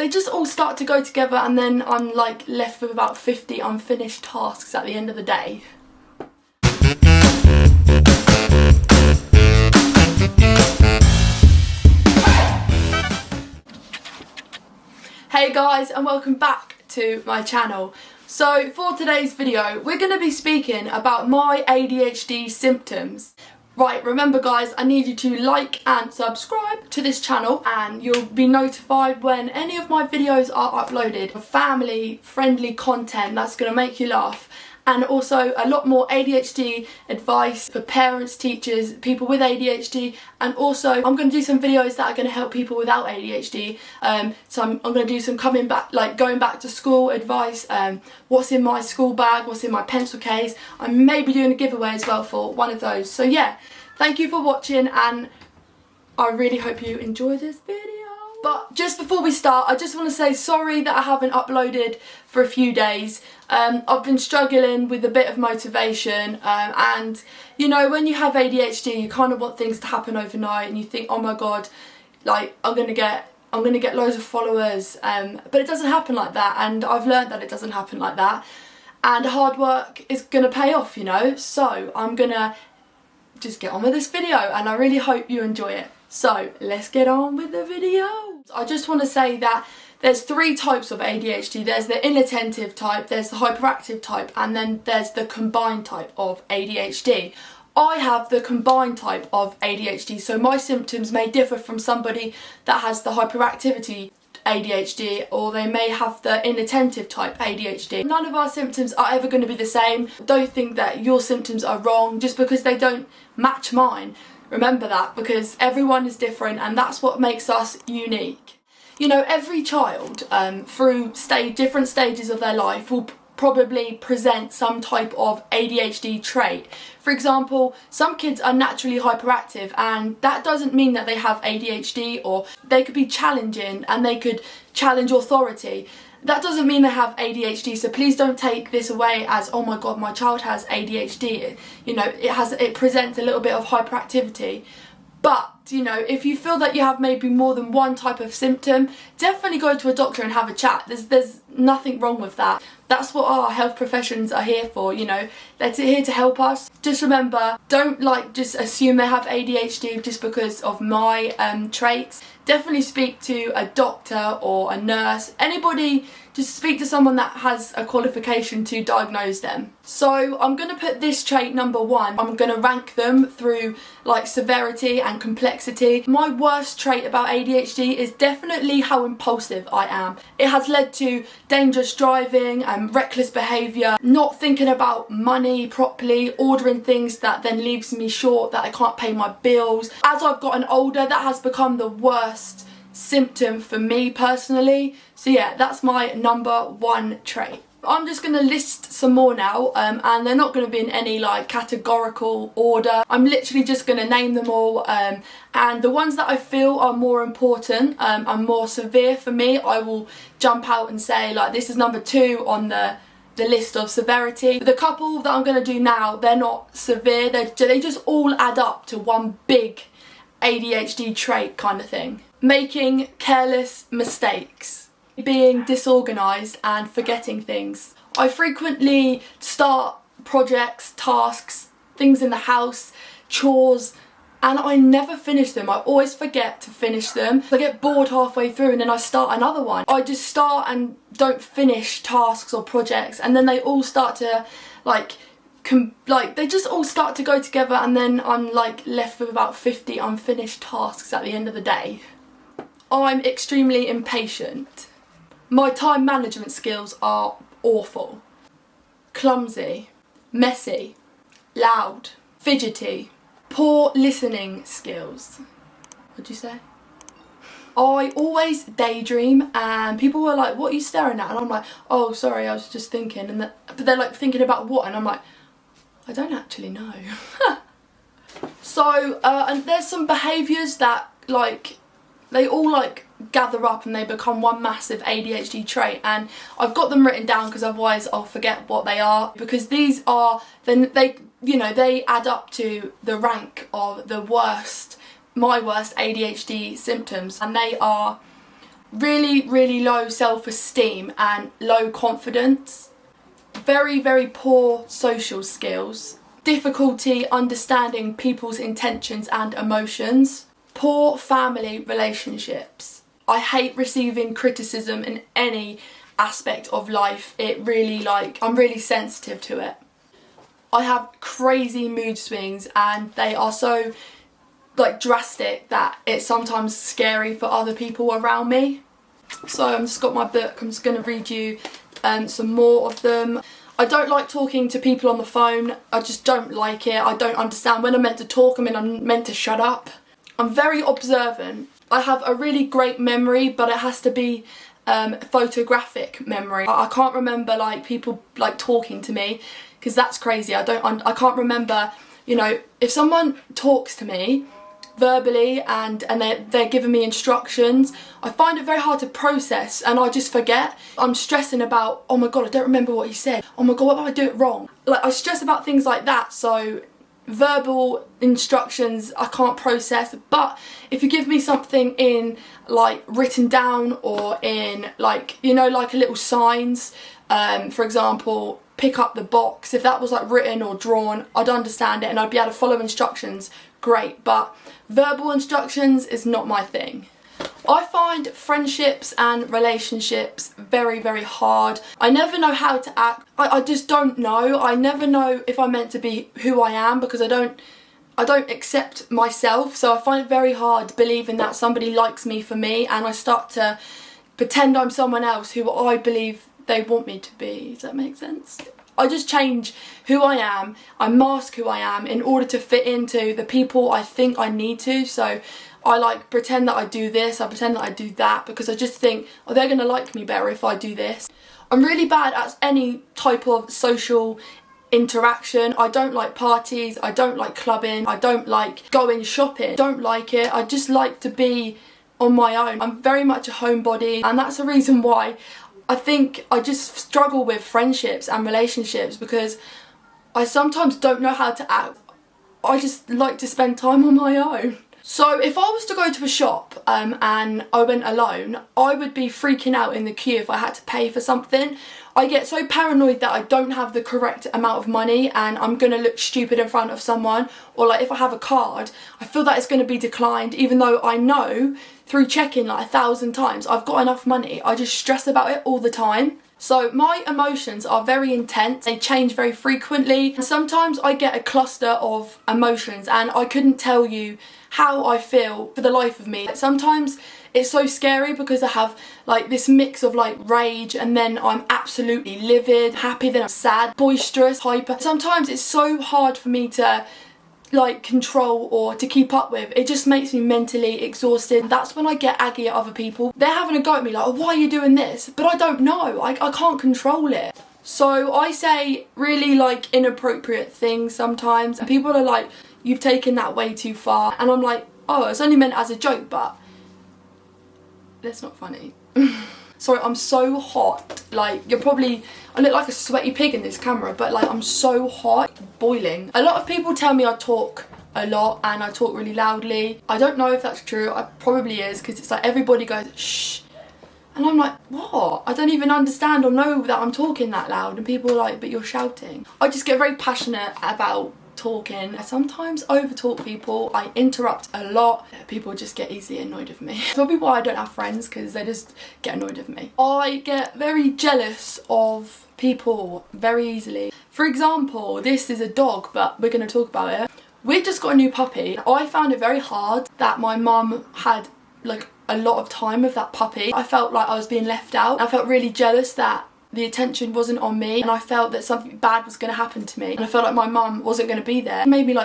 they just all start to go together, and then I'm like left with about 50 unfinished tasks at the end of the day. Hey guys, and welcome back to my channel. So for today's video, we're going to be speaking about my ADHD symptoms. Right, remember guys, I need you to like and subscribe to this channel, and you'll be notified when any of my videos are uploaded. Family friendly content that's going to make you laugh, and also a lot more ADHD advice for parents, teachers, people with ADHD, and also I'm going to do some videos that are going to help people without ADHD. So I'm going to do some going back to school advice, what's in my school bag, what's in my pencil case. I'm maybe doing a giveaway as well for one of those. So yeah, thank you for watching, and I really hope you enjoy this video. But just before we start, I just want to say sorry that I haven't uploaded for a few days. I've been struggling with a bit of motivation, and you know, when you have ADHD, you kind of want things to happen overnight, and you think, oh my god, like I'm gonna get loads of followers, but it doesn't happen like that, and I've learned that it doesn't happen like that, and hard work is gonna pay off, you know. So I'm gonna just get on with this video, and I really hope you enjoy it. So let's get on with the video. I just want to say that there's three types of ADHD. There's the inattentive type, there's the hyperactive type, and then there's the combined type of ADHD. I have the combined type of ADHD, so my symptoms may differ from somebody that has the hyperactivity ADHD, or they may have the inattentive type ADHD. None of our symptoms are ever going to be the same. Don't think that your symptoms are wrong just because they don't match mine. Remember that, because everyone is different, and that's what makes us unique. You know, every child through different stages of their life will probably present some type of ADHD trait. For example, some kids are naturally hyperactive, and that doesn't mean that they have ADHD, or they could be challenging and they could challenge authority. That doesn't mean they have ADHD, so please don't take this away as, oh my god, my child has ADHD. You know, it presents a little bit of hyperactivity. But, you know, if you feel that you have maybe more than one type of symptom, definitely go to a doctor and have a chat. There's nothing wrong with that. That's what our health professions are here for, you know. They're here to help us. Just remember, don't just assume they have ADHD just because of my traits. Definitely speak to a doctor or a nurse, anybody. Just speak to someone that has a qualification to diagnose them. So I'm going to put this trait number 1. I'm going to rank them through severity and complexity. My worst trait about ADHD is definitely how impulsive I am. It has led to dangerous driving and reckless behaviour, not thinking about money properly, ordering things that then leaves me short, that I can't pay my bills. As I've gotten older, that has become the worst symptom for me personally. So yeah, that's my number 1 trait. I'm just going to list some more now, and they're not going to be in any categorical order. I'm literally just going to name them all, and the ones that I feel are more important and more severe for me, I will jump out and say this is number 2 on the list of severity. The couple that I'm going to do now, they're not severe, they just all add up to one big ADHD trait kind of thing. Making careless mistakes, being disorganised and forgetting things. I frequently start projects, tasks, things in the house, chores, and I never finish them. I always forget to finish them. I get bored halfway through and then I start another one. I just start and don't finish tasks or projects, and then they all start to they just all start to go together, and then I'm left with about 50 unfinished tasks at the end of the day. I'm extremely impatient. My time management skills are awful. Clumsy, messy, loud, fidgety, poor listening skills. What'd you say? I always daydream, and people were like, what are you staring at? And I'm like, oh sorry, I was just thinking. And but they're thinking about what? And I'm like, I don't actually know. So and there's some behaviours that they all gather up and they become one massive ADHD trait, and I've got them written down because otherwise I'll forget what they are, because these are they add up to the rank of my worst ADHD symptoms, and they are Really, really low self-esteem and low confidence. Very, very poor social skills. Difficulty understanding people's intentions and emotions. Poor family relationships. I hate receiving criticism in any aspect of life. It really, I'm really sensitive to it. I have crazy mood swings and they are so drastic that it's sometimes scary for other people around me. So I've just got my book. I'm just going to read you some more of them. I don't like talking to people on the phone. I just don't like it. I don't understand when I'm meant to talk and when I'm meant to shut up. I'm very observant. I have a really great memory, but it has to be photographic memory. I can't remember people talking to me, because that's crazy. I can't remember, if someone talks to me verbally and they're giving me instructions, I find it very hard to process and I just forget. I'm stressing about, oh my god, I don't remember what he said. Oh my god, what if I do it wrong? I stress about things like that, so verbal instructions I can't process. But if you give me something in written down or in like a little signs, for example, pick up the box, if that was written or drawn, I'd understand it and I'd be able to follow instructions, great. But verbal instructions is not my thing. I find friendships and relationships very, very hard. I never know how to act. I just don't know. I never know if I'm meant to be who I am, because I don't accept myself. So I find it very hard believing that somebody likes me for me, and I start to pretend I'm someone else who I believe they want me to be. Does that make sense? I just change who I am. I mask who I am in order to fit into the people I think I need to. So I pretend that I do this, I pretend that I do that, because I just think, oh, they're going to like me better if I do this. I'm really bad at any type of social interaction. I don't like parties, I don't like clubbing, I don't like going shopping, don't like it. I just like to be on my own. I'm very much a homebody, and that's the reason why I think I just struggle with friendships and relationships, because I sometimes don't know how to act. I just like to spend time on my own. So if I was to go to a shop and I went alone, I would be freaking out in the queue if I had to pay for something. I get so paranoid that I don't have the correct amount of money and I'm going to look stupid in front of someone. Or if I have a card, I feel that it's going to be declined, even though I know through checking 1,000 times I've got enough money. I just stress about it all the time. So my emotions are very intense, they change very frequently. Sometimes I get a cluster of emotions and I couldn't tell you how I feel for the life of me. Sometimes it's so scary because I have this mix of rage, and then I'm absolutely livid, happy, then I'm sad, boisterous, hyper. Sometimes it's so hard for me to control or to keep up with. It just makes me mentally exhausted. That's when I get aggy at other people. They're having a go at me oh, why are you doing this? But I don't know, I can't control it. So I say really inappropriate things sometimes, and people are you've taken that way too far, and I'm oh, it's only meant as a joke, but that's not funny. Sorry, I'm so hot. I look like a sweaty pig in this camera, but I'm so hot, boiling. A lot of people tell me I talk a lot and I talk really loudly. I don't know if that's true. It probably is, because it's everybody goes shh, and I'm what? I don't even understand or know that I'm talking that loud, and people are but you're shouting. I just get very passionate about talking. I sometimes overtalk people. I interrupt a lot. People just get easily annoyed with me. Probably why I don't have friends, because they just get annoyed with me. I get very jealous of people very easily. For example, this is a dog, but we're going to talk about it. We just got a new puppy. I found it very hard that my mum had a lot of time with that puppy. I felt I was being left out. I felt really jealous that the attention wasn't on me, and I felt that something bad was going to happen to me, and I felt like my mum wasn't going to be there. It made me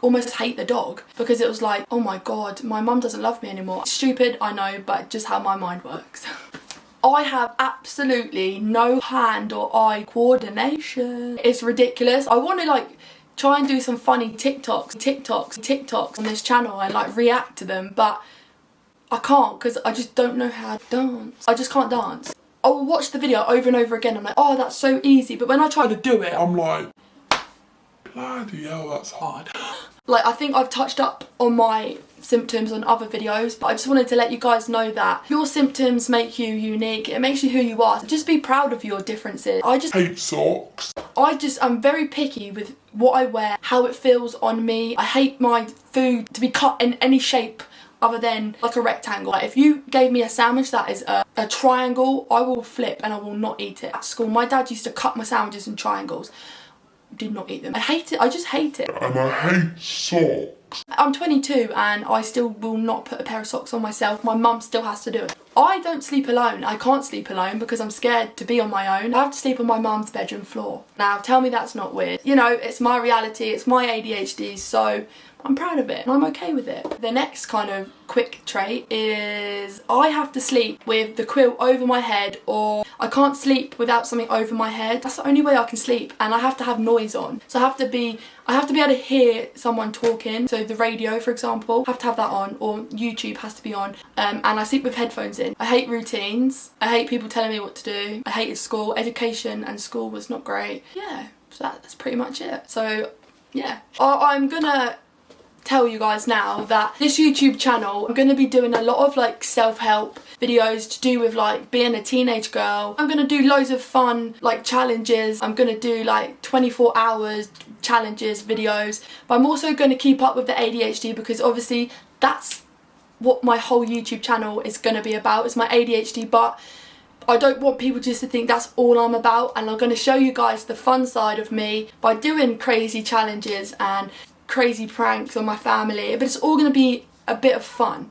almost hate the dog, because it was oh my god, my mum doesn't love me anymore. It's stupid, I know, but just how my mind works. I have absolutely no hand or eye coordination. It's ridiculous. I want to try and do some funny TikToks on this channel and react to them, but I can't, because I just don't know how to dance. I just can't dance. I will watch the video over and over again. I'm oh, that's so easy. But when I try to do it, I'm Bloody hell, that's hard. Like, I think I've touched up on my symptoms on other videos, but I just wanted to let you guys know that your symptoms make you unique. It makes you who you are. Just be proud of your differences. I just hate socks. I'm very picky with what I wear, how it feels on me. I hate my food to be cut in any shape other than like a rectangle. Like, if you gave me a sandwich that is a triangle, I will flip and I will not eat it. At school, my dad used to cut my sandwiches in triangles. Did not eat them. I hate it. I just hate it. And I hate socks. I'm 22 and I still will not put a pair of socks on myself. My mum still has to do it. I don't sleep alone. I can't sleep alone because I'm scared to be on my own. I have to sleep on my mum's bedroom floor. Now, tell me that's not weird. You know, it's my reality. It's my ADHD, so I'm proud of it and I'm okay with it. The next kind of quick trait is I have to sleep with the quilt over my head, or I can't sleep without something over my head. That's the only way I can sleep, and I have to have noise on. So I have to be able to hear someone talking. So the radio, for example, have to have that on, or YouTube has to be on. And I sleep with headphones in. I hate routines. I hate people telling me what to do. I hated school. Education and school was not great. Yeah, so that's pretty much it. So yeah, I'm gonna tell you guys now that this YouTube channel, I'm going to be doing a lot of like self-help videos to do with like being a teenage girl. I'm going to do loads of fun like challenges. I'm going to do like 24 hours challenges videos, but I'm also going to keep up with the ADHD because obviously that's what my whole YouTube channel is going to be about, is my ADHD. But I don't want people just to think that's all I'm about, and I'm going to show you guys the fun side of me by doing crazy challenges and crazy pranks on my family, but it's all going to be a bit of fun.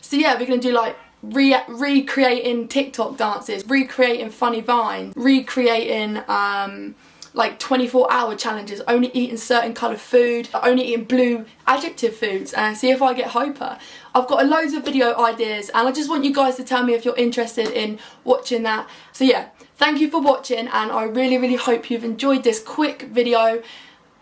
So yeah, we're going to do like recreating TikTok dances, recreating funny vines, recreating like 24-hour challenges, only eating certain colour food, only eating blue adjective foods, and see if I get hyper. I've got loads of video ideas and I just want you guys to tell me if you're interested in watching that. So yeah, thank you for watching, and I really hope you've enjoyed this quick video.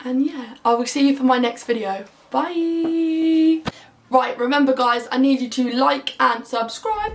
And yeah, I will see you for my next video. Bye! Right, remember guys, I need you to like and subscribe.